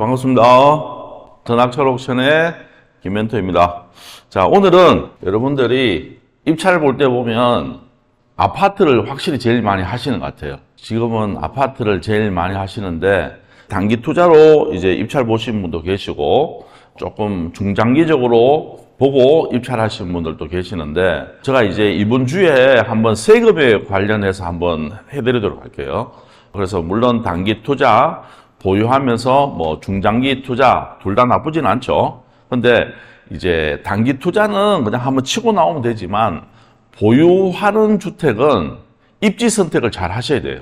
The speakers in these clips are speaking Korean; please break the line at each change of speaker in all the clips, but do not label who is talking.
반갑습니다. 전학철옥션의 김멘토입니다. 자, 오늘은 여러분들이 입찰 볼 때 보면 아파트를 확실히 제일 많이 하시는 것 같아요. 지금은 아파트를 제일 많이 하시는데 단기 투자로 이제 입찰 보신 분도 계시고 조금 중장기적으로 보고 입찰하신 분들도 계시는데 제가 이제 이번 주에 한번 세금에 관련해서 한번 해드리도록 할게요. 그래서 물론 단기 투자 보유하면서 뭐 중장기 투자 둘 다 나쁘진 않죠. 근데 이제 단기 투자는 그냥 한번 치고 나오면 되지만 보유하는 주택은 입지 선택을 잘 하셔야 돼요.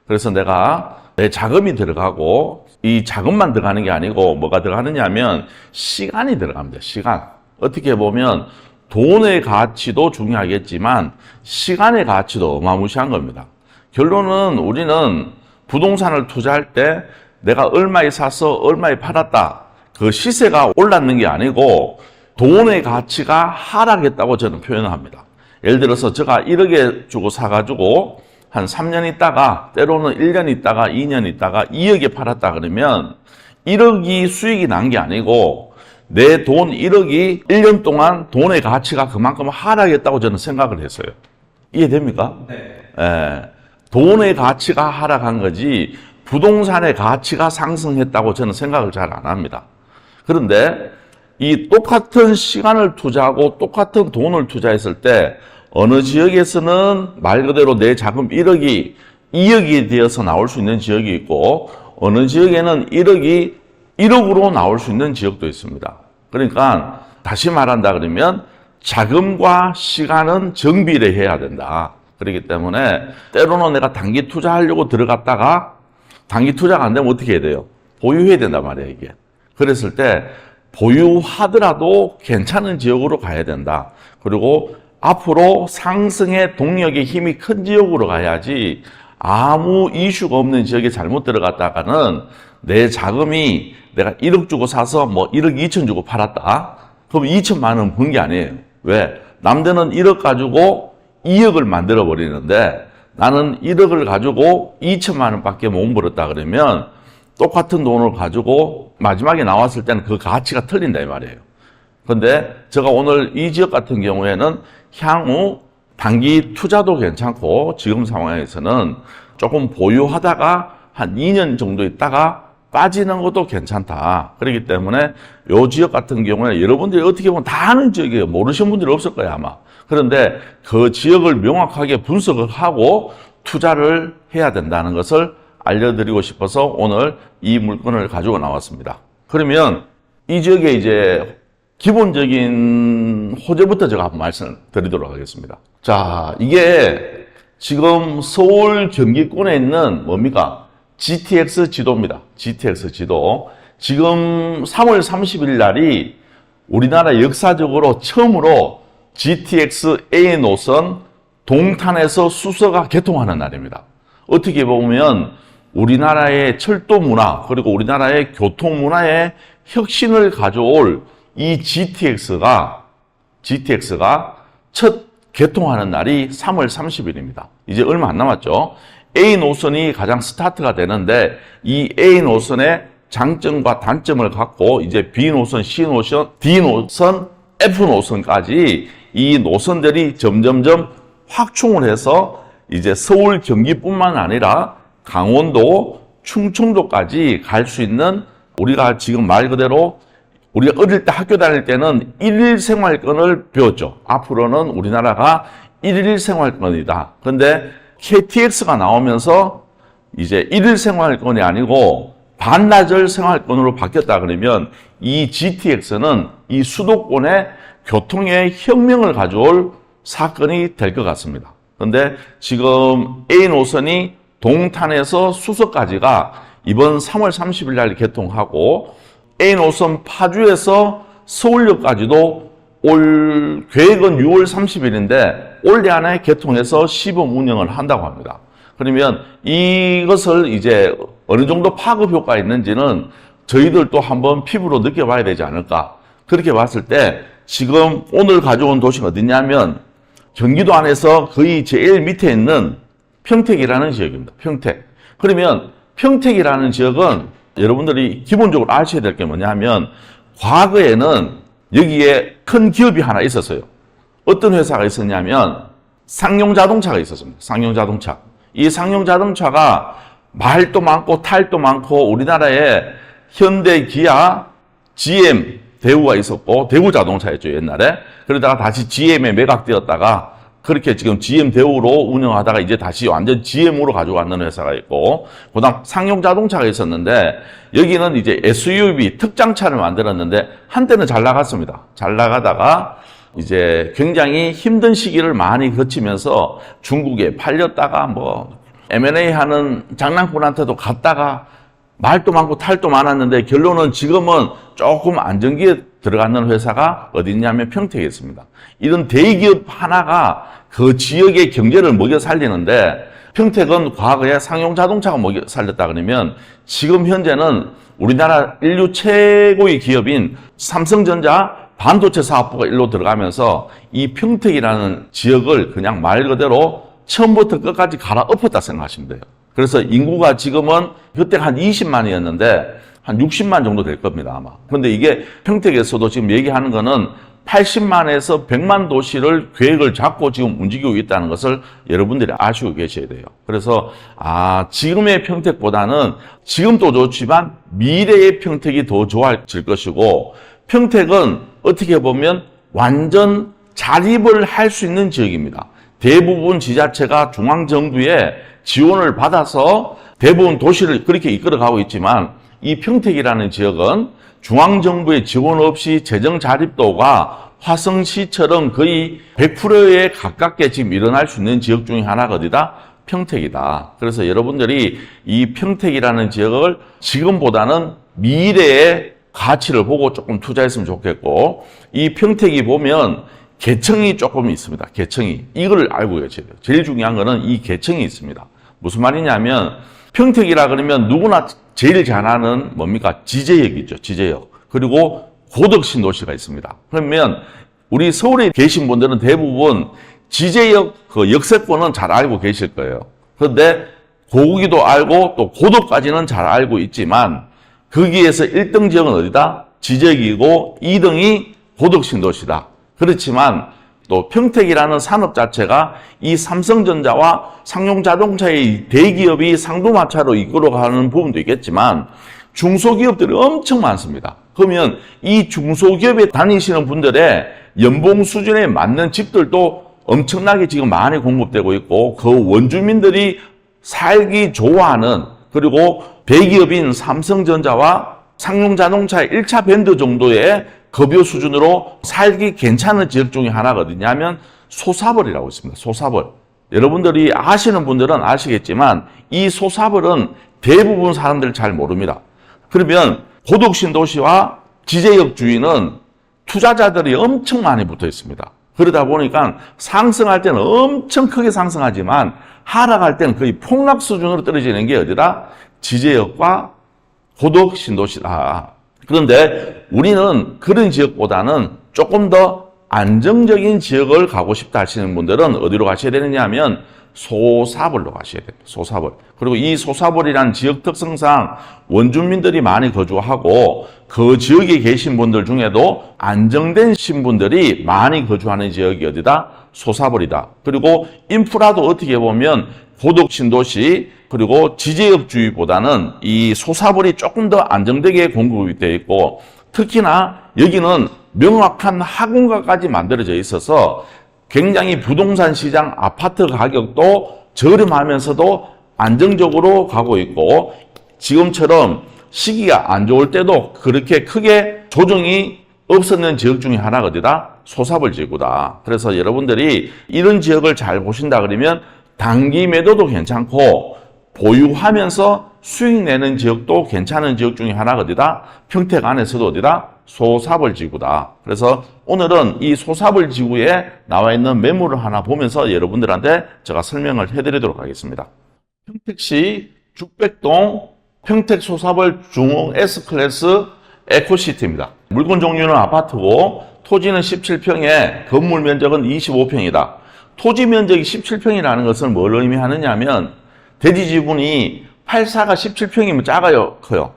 그래서 내가 내 자금이 들어가고 이 자금만 들어가는 게 아니고 뭐가 들어가느냐 하면 시간이 들어갑니다. 시간. 어떻게 보면 돈의 가치도 중요하겠지만 시간의 가치도 어마무시한 겁니다. 결론은 우리는 부동산을 투자할 때 내가 얼마에 사서 얼마에 팔았다. 그 시세가 올랐는 게 아니고 돈의 가치가 하락했다고 저는 표현을 합니다. 예를 들어서 제가 1억에 주고 사가지고 한 3년 있다가 때로는 1년 있다가 2년 있다가 2억에 팔았다 그러면 1억이 수익이 난 게 아니고 내 돈 1억이 1년 동안 돈의 가치가 그만큼 하락했다고 저는 생각을 했어요. 이해됩니까? 네. 돈의 가치가 하락한 거지 부동산의 가치가 상승했다고 저는 생각을 잘 안 합니다. 그런데 이 똑같은 시간을 투자하고 똑같은 돈을 투자했을 때 어느 지역에서는 말 그대로 내 자금 1억이 2억이 되어서 나올 수 있는 지역이 있고 어느 지역에는 1억이 1억으로 나올 수 있는 지역도 있습니다. 그러니까 다시 말한다 그러면 자금과 시간은 정비례해야 된다. 그렇기 때문에 때로는 내가 단기 투자하려고 들어갔다가 단기 투자가 안 되면 어떻게 해야 돼요? 보유해야 된단 말이에요, 이게. 그랬을 때 보유하더라도 괜찮은 지역으로 가야 된다. 그리고 앞으로 상승의 동력의 힘이 큰 지역으로 가야지 아무 이슈가 없는 지역에 잘못 들어갔다가는 내 자금이 내가 1억 주고 사서 뭐 1억 2천 주고 팔았다. 그럼 2천만 원 번 게 아니에요. 왜? 남들은 1억 가지고 2억을 만들어 버리는데 나는 1억을 가지고 2천만 원밖에 못 벌었다 그러면 똑같은 돈을 가지고 마지막에 나왔을 때는 그 가치가 틀린다 이 말이에요. 근데 제가 오늘 이 지역 같은 경우에는 향후 단기 투자도 괜찮고 지금 상황에서는 조금 보유하다가 한 2년 정도 있다가 빠지는 것도 괜찮다. 그렇기 때문에 이 지역 같은 경우에 여러분들이 어떻게 보면 다 아는 지역이에요. 모르시는 분들이 없을 거예요 아마. 그런데 그 지역을 명확하게 분석을 하고 투자를 해야 된다는 것을 알려드리고 싶어서 오늘 이 물건을 가지고 나왔습니다. 그러면 이 지역에 이제 기본적인 호재부터 제가 한번 말씀드리도록 하겠습니다. 자, 이게 지금 서울 경기권에 있는 뭡니까? GTX 지도입니다. GTX 지도. 지금 3월 30일 날이 우리나라 역사적으로 처음으로 GTX A 노선 동탄에서 수서가 개통하는 날입니다. 어떻게 보면 우리나라의 철도 문화 그리고 우리나라의 교통 문화의 혁신을 가져올 이 GTX가 첫 개통하는 날이 3월 30일입니다. 이제 얼마 안 남았죠. A 노선이 가장 스타트가 되는데 이 A 노선의 장점과 단점을 갖고 이제 B 노선, C 노선, D 노선, F 노선까지 이 노선들이 점점점 확충을 해서 이제 서울 경기뿐만 아니라 강원도, 충청도까지 갈 수 있는 우리가 지금 말 그대로 우리가 어릴 때 학교 다닐 때는 일일 생활권을 배웠죠. 앞으로는 우리나라가 일일 생활권이다. 근데 KTX가 나오면서 이제 일일 생활권이 아니고 반나절 생활권으로 바뀌었다 그러면 이 GTX는 이 수도권의 교통의 혁명을 가져올 사건이 될 것 같습니다. 그런데 지금 A 노선이 동탄에서 수서까지가 이번 3월 30일 날 개통하고 A 노선 파주에서 서울역까지도 올 계획은 6월 30일인데 올해 안에 개통해서 시범 운영을 한다고 합니다. 그러면 이것을 이제 어느 정도 파급 효과가 있는지는 저희들도 한번 피부로 느껴봐야 되지 않을까. 그렇게 봤을 때 지금 오늘 가져온 도시가 어디냐면 경기도 안에서 거의 제일 밑에 있는 평택이라는 지역입니다. 평택. 그러면 평택이라는 지역은 여러분들이 기본적으로 아셔야 될 게 뭐냐면 과거에는 여기에 큰 기업이 하나 있었어요. 어떤 회사가 있었냐면 상용자동차가 있었습니다. 상용자동차. 이 상용자동차가 말도 많고 탈도 많고 우리나라에 현대, 기아, GM, 대우가 있었고 대우자동차였죠 옛날에. 그러다가 다시 GM에 매각되었다가 그렇게 지금 GM 대우로 운영하다가 이제 다시 완전 GM으로 가져가는 회사가 있고, 그다음 상용자동차가 있었는데 여기는 이제 SUV 특장차를 만들었는데 한때는 잘 나갔습니다. 잘 나가다가 이제 굉장히 힘든 시기를 많이 거치면서 중국에 팔렸다가 뭐 M&A 하는 장난꾼한테도 갔다가 말도 많고 탈도 많았는데 결론은 지금은 조금 안정기에 들어가는 회사가 어디 있냐면 평택에 있습니다. 이런 대기업 하나가 그 지역의 경제를 먹여 살리는데, 평택은 과거에 상용자동차가 먹여 살렸다 그러면 지금 현재는 우리나라 인류 최고의 기업인 삼성전자 반도체 사업부가 일로 들어가면서 이 평택이라는 지역을 그냥 말 그대로 처음부터 끝까지 갈아엎었다 생각하시면 돼요. 그래서 인구가 지금은 그때 한 20만이었는데 한 60만 정도 될 겁니다, 아마. 근데 이게 평택에서도 지금 얘기하는 거는 80만에서 100만 도시를 계획을 잡고 지금 움직이고 있다는 것을 여러분들이 아시고 계셔야 돼요. 그래서 지금의 평택보다는 지금도 좋지만 미래의 평택이 더 좋아질 것이고, 평택은 어떻게 보면 완전 자립을 할 수 있는 지역입니다. 대부분 지자체가 중앙정부의 지원을 받아서 대부분 도시를 그렇게 이끌어가고 있지만, 이 평택이라는 지역은 중앙정부의 지원 없이 재정 자립도가 화성시처럼 거의 100%에 가깝게 지금 일어날 수 있는 지역 중에 하나가 어디다? 평택이다. 그래서 여러분들이 이 평택이라는 지역을 지금보다는 미래의 가치를 보고 조금 투자했으면 좋겠고, 이 평택이 보면 계층이 조금 있습니다. 계층이. 이걸 알고 계셔야 돼요. 제일 중요한 거는 이 계층이 있습니다. 무슨 말이냐면 평택이라 그러면 누구나 제일 잘 아는 뭡니까? 지제역이죠. 지제역. 그리고 고덕신도시가 있습니다. 그러면 우리 서울에 계신 분들은 대부분 지제역 그 역세권은 잘 알고 계실 거예요. 그런데 고구기도 알고 또 고덕까지는 잘 알고 있지만 거기에서 1등 지역은 어디다? 지제역이고 2등이 고덕신도시다. 그렇지만 또 평택이라는 산업 자체가 이 삼성전자와 상용자동차의 대기업이 상도마차로 이끌어가는 부분도 있겠지만 중소기업들이 엄청 많습니다. 그러면 이 중소기업에 다니시는 분들의 연봉 수준에 맞는 집들도 엄청나게 지금 많이 공급되고 있고, 그 원주민들이 살기 좋아하는, 그리고 대기업인 삼성전자와 상용자동차의 1차 밴드 정도의 급여 수준으로 살기 괜찮은 지역 중에 하나가 어디냐면 소사벌이라고 있습니다. 소사벌. 여러분들이 아시는 분들은 아시겠지만 이 소사벌은 대부분 사람들 잘 모릅니다. 그러면 고덕신도시와 지제역 주위는 투자자들이 엄청 많이 붙어 있습니다. 그러다 보니까 상승할 때는 엄청 크게 상승하지만 하락할 때는 거의 폭락 수준으로 떨어지는 게 어디다? 지제역과 고덕신도시다. 그런데 우리는 그런 지역보다는 조금 더 안정적인 지역을 가고 싶다 하시는 분들은 어디로 가셔야 되느냐 하면 소사벌로 가셔야 됩니다. 소사벌. 그리고 이 소사벌이라는 지역 특성상 원주민들이 많이 거주하고 그 지역에 계신 분들 중에도 안정된 신분들이 많이 거주하는 지역이 어디다? 소사벌이다. 그리고 인프라도 어떻게 보면 고덕신도시 그리고 지제역 주위보다는 이 소사벌이 조금 더 안정되게 공급이 되어 있고, 특히나 여기는 명확한 학원가까지 만들어져 있어서 굉장히 부동산 시장 아파트 가격도 저렴하면서도 안정적으로 가고 있고, 지금처럼 시기가 안 좋을 때도 그렇게 크게 조정이 없었는 지역 중에 하나가 어디다? 소사벌 지구다. 그래서 여러분들이 이런 지역을 잘 보신다 그러면 단기 매도도 괜찮고 보유하면서 수익 내는 지역도 괜찮은 지역 중에 하나가 어디다? 평택 안에서도 어디다? 소사벌 지구다. 그래서 오늘은 이 소사벌 지구에 나와 있는 매물을 하나 보면서 여러분들한테 제가 설명을 해드리도록 하겠습니다. 평택시 죽백동 평택 소사벌 중흥 S클래스 에코시티입니다. 물건 종류는 아파트고 토지는 17평에 건물 면적은 25평이다. 토지 면적이 17평이라는 것은 뭘 의미하느냐 하면 대지 지분이 84가 17평이면 작아요, 커요?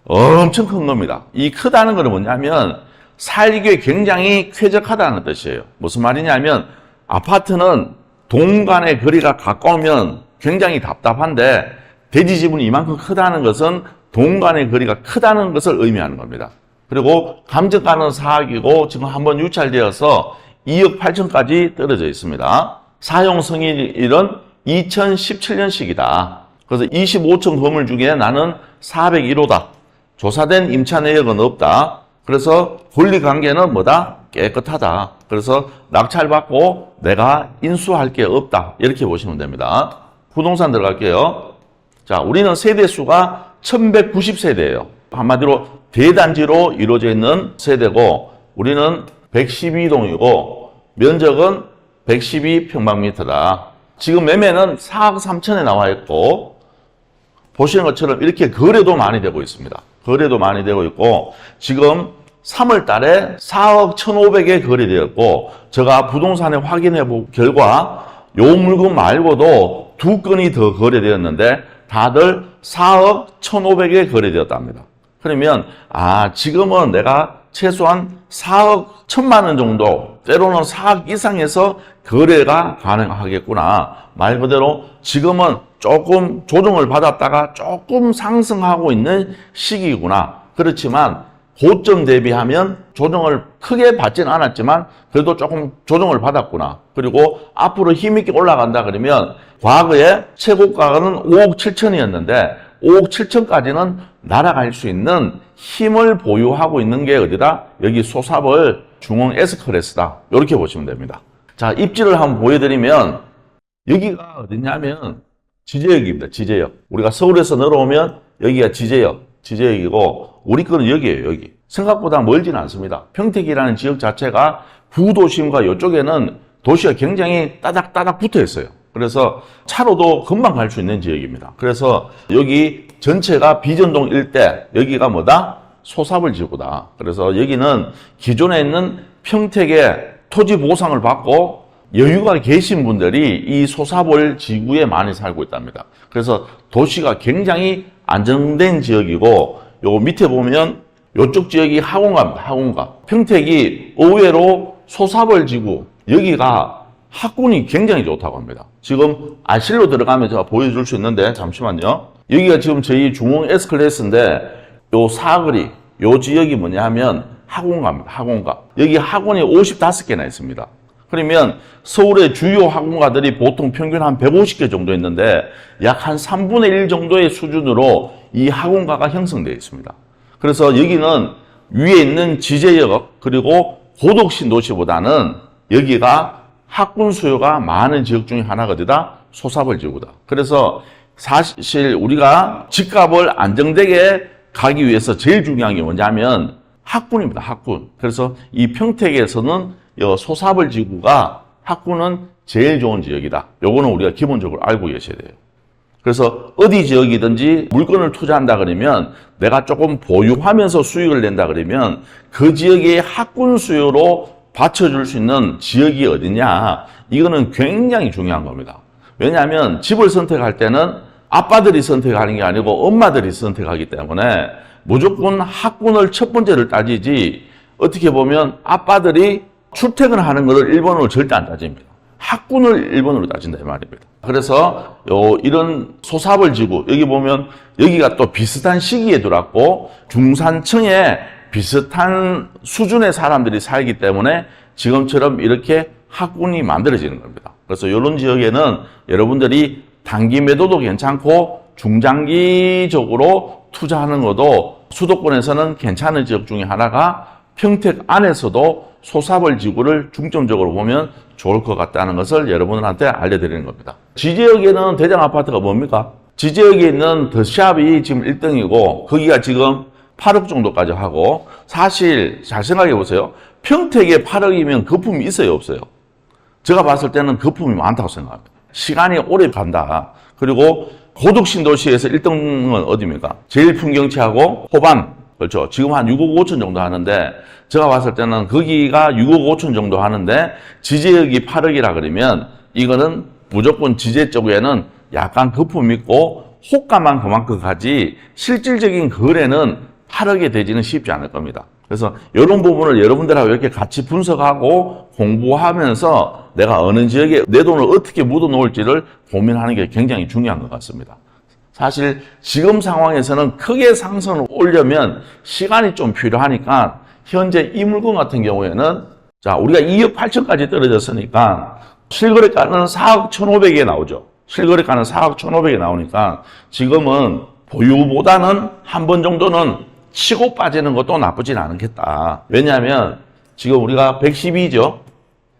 엄청 큰 겁니다. 이 크다는 건 뭐냐면 살기에 굉장히 쾌적하다는 뜻이에요. 무슨 말이냐면 아파트는 동 간의 거리가 가까우면 굉장히 답답한데 대지지분이 이만큼 크다는 것은 동 간의 거리가 크다는 것을 의미하는 겁니다. 그리고 감정가는 4억이고 지금 한번 유찰되어서 2억 8천까지 떨어져 있습니다. 사용 승인일은 2017년식이다. 그래서 25층 건물 중에 나는 401호다. 조사된 임차 내역은 없다. 그래서 권리관계는 뭐다? 깨끗하다. 그래서 낙찰받고 내가 인수할 게 없다. 이렇게 보시면 됩니다. 부동산 들어갈게요. 자, 우리는 세대수가 1190세대예요. 한마디로 대단지로 이루어져 있는 세대고 우리는 112동이고 면적은 112평방미터다. 지금 매매는 4억 3천에 나와 있고 보시는 것처럼 이렇게 거래도 많이 되고 있습니다. 거래도 많이 되고 있고 지금 3월 달에 4억 1,500에 거래되었고 제가 부동산에 확인해 본 결과 요 물건 말고도 2건이 더 거래되었는데 다들 4억 1,500에 거래되었답니다. 그러면 지금은 내가 최소한 4억 1,000만 원 정도 때로는 4억 이상에서 거래가 가능하겠구나. 말 그대로 지금은 조금 조정을 받았다가 조금 상승하고 있는 시기구나. 그렇지만 고점 대비하면 조정을 크게 받지는 않았지만 그래도 조금 조정을 받았구나. 그리고 앞으로 힘있게 올라간다 그러면 과거에 최고가는 5억 7천이었는데 5억 7천까지는 날아갈 수 있는 힘을 보유하고 있는 게 어디다? 여기 소사벌 중흥 S클래스다. 이렇게 보시면 됩니다. 자, 입지를 한번 보여드리면 여기가 어디냐면 지제역입니다. 지제역. 우리가 서울에서 내려오면 여기가 지제역이고 우리 거는 여기예요. 여기. 생각보다 멀지는 않습니다. 평택이라는 지역 자체가 구도심과 이쪽에는 도시가 굉장히 따닥따닥 붙어 있어요. 그래서 차로도 금방 갈 수 있는 지역입니다. 그래서 여기 전체가 비전동 일대, 여기가 뭐다? 소사벌 지구다. 그래서 여기는 기존에 있는 평택의 토지 보상을 받고 여유가 계신 분들이 이 소사벌 지구에 많이 살고 있답니다. 그래서 도시가 굉장히 안정된 지역이고 요 밑에 보면 요쪽 지역이 학원가입니다. 학원가. 평택이 의외로 소사벌 지구, 여기가 학군이 굉장히 좋다고 합니다. 지금 아실로 들어가면 제가 보여줄 수 있는데 잠시만요. 여기가 지금 저희 중흥 S클래스인데 요 사거리, 요 지역이 뭐냐 하면 학원가입니다. 학원가. 여기 학원이 55개나 있습니다. 그러면 서울의 주요 학원가들이 보통 평균 한 150개 정도 있는데 약 한 3분의 1 정도의 수준으로 이 학원가가 형성되어 있습니다. 그래서 여기는 위에 있는 지제역 그리고 고독신도시보다는 여기가 학군 수요가 많은 지역 중에 하나가 어디다? 소사벌 지구다. 그래서 사실 우리가 집값을 안정되게 가기 위해서 제일 중요한 게 뭐냐면 학군입니다. 학군. 그래서 이 평택에서는 소사벌 지구가 학군은 제일 좋은 지역이다. 요거는 우리가 기본적으로 알고 계셔야 돼요. 그래서 어디 지역이든지 물건을 투자한다 그러면 내가 조금 보유하면서 수익을 낸다 그러면 그 지역의 학군 수요로 받쳐줄 수 있는 지역이 어디냐, 이거는 굉장히 중요한 겁니다. 왜냐하면 집을 선택할 때는 아빠들이 선택하는 게 아니고 엄마들이 선택하기 때문에 무조건 학군을 첫 번째를 따지지, 어떻게 보면 아빠들이 출퇴근하는 것을 1번으로 절대 안 따집니다. 학군을 1번으로 따진다 이 말입니다. 그래서 이런 소사벌 지구, 여기 보면 여기가 또 비슷한 시기에 들어왔고 중산층에 비슷한 수준의 사람들이 살기 때문에 지금처럼 이렇게 학군이 만들어지는 겁니다. 그래서 이런 지역에는 여러분들이 단기 매도도 괜찮고 중장기적으로 투자하는 것도 수도권에서는 괜찮은 지역 중에 하나가 평택 안에서도 소사벌 지구를 중점적으로 보면 좋을 것 같다는 것을 여러분들한테 알려드리는 겁니다. 지지역에는 대장 아파트가 뭡니까? 지지역에 있는 더샵이 지금 1등이고 거기가 지금 8억 정도까지 하고, 사실 잘 생각해 보세요. 평택에 8억이면 거품이 있어요, 없어요? 제가 봤을 때는 거품이 많다고 생각합니다. 시간이 오래 간다. 그리고 고덕신도시에서 1등은 어디입니까? 제일 풍경치하고 호반, 그렇죠. 지금 한 6억 5천 정도 하는데 제가 봤을 때는 거기가 6억 5천 정도 하는데 지제역이 8억이라 그러면 이거는 무조건 지제 쪽에는 약간 거품 있고 호가만 그만큼 가지 실질적인 거래는 하락의 대지는 쉽지 않을 겁니다. 그래서 이런 부분을 여러분들하고 이렇게 같이 분석하고 공부하면서 내가 어느 지역에 내 돈을 어떻게 묻어놓을지를 고민하는 게 굉장히 중요한 것 같습니다. 사실 지금 상황에서는 크게 상승을 오려면 시간이 좀 필요하니까 현재 이 물건 같은 경우에는 자, 우리가 2억 8천까지 떨어졌으니까 실거래가는 4억 1,500에 나오죠. 실거래가는 4억 1,500에 나오니까 지금은 보유보다는 한 번 정도는 치고 빠지는 것도 나쁘진 않겠다. 왜냐하면 지금 우리가 112죠.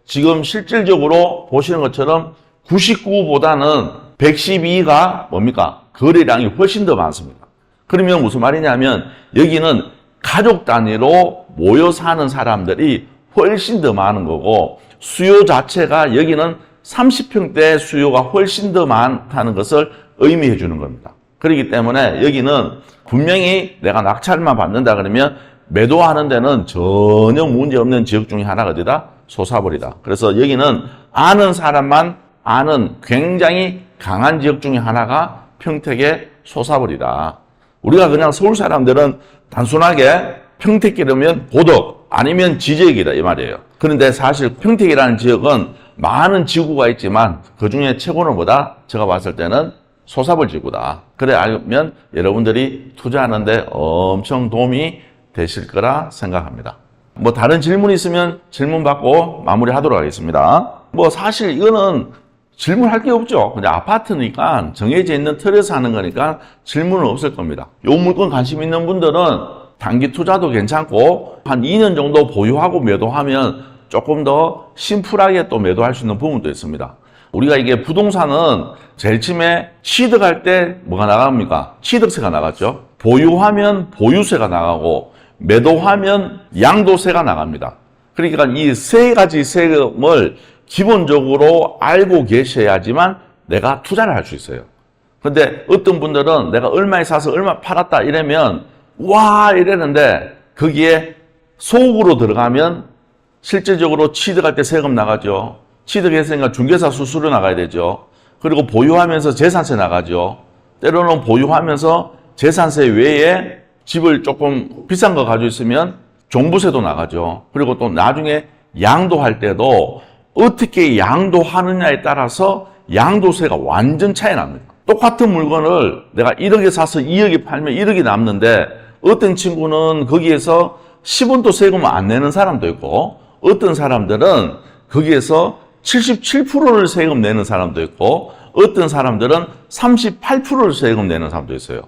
지금 실질적으로 보시는 것처럼 99보다는 112가 뭡니까? 거래량이 훨씬 더 많습니다. 그러면 무슨 말이냐면 여기는 가족 단위로 모여 사는 사람들이 훨씬 더 많은 거고 수요 자체가 여기는 30평대 수요가 훨씬 더 많다는 것을 의미해 주는 겁니다. 그렇기 때문에 여기는 분명히 내가 낙찰만 받는다 그러면 매도하는 데는 전혀 문제없는 지역 중에 하나가 어디다? 소사벌이다. 그래서 여기는 아는 사람만 아는 굉장히 강한 지역 중에 하나가 평택의 소사벌이다. 우리가 그냥 서울 사람들은 단순하게 평택이라면 고덕 아니면 지적이다 이 말이에요. 그런데 사실 평택이라는 지역은 많은 지구가 있지만 그중에 최고는 뭐다? 제가 봤을 때는 소사벌 지구다. 그래 알면 여러분들이 투자하는데 엄청 도움이 되실 거라 생각합니다. 뭐 다른 질문 있으면 질문 받고 마무리하도록 하겠습니다. 뭐 사실 이거는 질문할 게 없죠. 그냥 아파트니까 정해져 있는 틀에서 하는 거니까 질문은 없을 겁니다. 요 물건 관심 있는 분들은 단기 투자도 괜찮고 한 2년 정도 보유하고 매도하면 조금 더 심플하게 또 매도할 수 있는 부분도 있습니다. 우리가 이게 부동산은 제일 처음에 취득할 때 뭐가 나갑니까? 취득세가 나갔죠. 보유하면 보유세가 나가고 매도하면 양도세가 나갑니다. 그러니까 이 세 가지 세금을 기본적으로 알고 계셔야지만 내가 투자를 할 수 있어요. 근데 어떤 분들은 내가 얼마에 사서 얼마 팔았다 이러면 와 이랬는데 거기에 소득으로 들어가면 실질적으로 취득할 때 세금 나가죠. 취득했으니까 중개사 수수료 나가야 되죠. 그리고 보유하면서 재산세 나가죠. 때로는 보유하면서 재산세 외에 집을 조금 비싼 거 가지고 있으면 종부세도 나가죠. 그리고 또 나중에 양도할 때도 어떻게 양도하느냐에 따라서 양도세가 완전 차이 납니다. 똑같은 물건을 내가 1억에 사서 2억에 팔면 1억이 남는데 어떤 친구는 거기에서 10원도 세금을 안 내는 사람도 있고 어떤 사람들은 거기에서 77%를 세금 내는 사람도 있고 어떤 사람들은 38%를 세금 내는 사람도 있어요.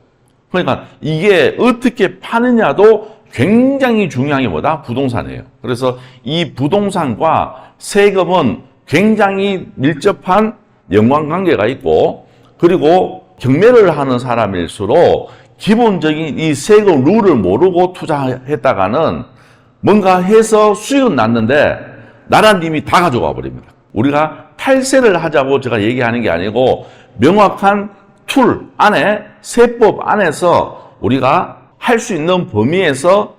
그러니까 이게 어떻게 파느냐도 굉장히 중요한 게 뭐다? 부동산이에요. 그래서 이 부동산과 세금은 굉장히 밀접한 연관관계가 있고 그리고 경매를 하는 사람일수록 기본적인 이 세금 룰을 모르고 투자했다가는 뭔가 해서 수익은 났는데 나라님이 다 가져가 버립니다. 우리가 탈세를 하자고 제가 얘기하는 게 아니고 명확한 툴 안에 세법 안에서 우리가 할 수 있는 범위에서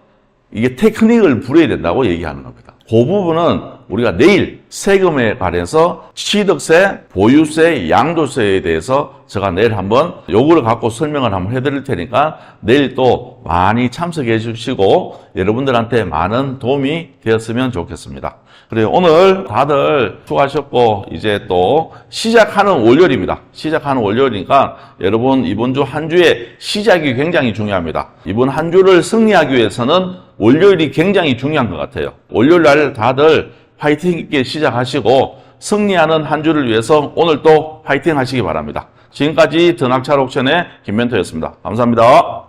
이게 테크닉을 부려야 된다고 얘기하는 겁니다. 그 부분은 우리가 내일 세금에 관해서 취득세, 보유세, 양도세에 대해서 제가 내일 한번 요거를 갖고 설명을 한번 해드릴 테니까 내일 또 많이 참석해 주시고 여러분들한테 많은 도움이 되었으면 좋겠습니다. 그래요. 오늘 다들 수고하셨고 이제 또 시작하는 월요일입니다. 시작하는 월요일이니까 여러분 이번 주 한 주의 시작이 굉장히 중요합니다. 이번 한 주를 승리하기 위해서는 월요일이 굉장히 중요한 것 같아요. 월요일 날 다들 파이팅 있게 시작하시고 승리하는 한 주를 위해서 오늘 또 파이팅 하시기 바랍니다. 지금까지 드낙찰 옥션의 김멘토였습니다. 감사합니다.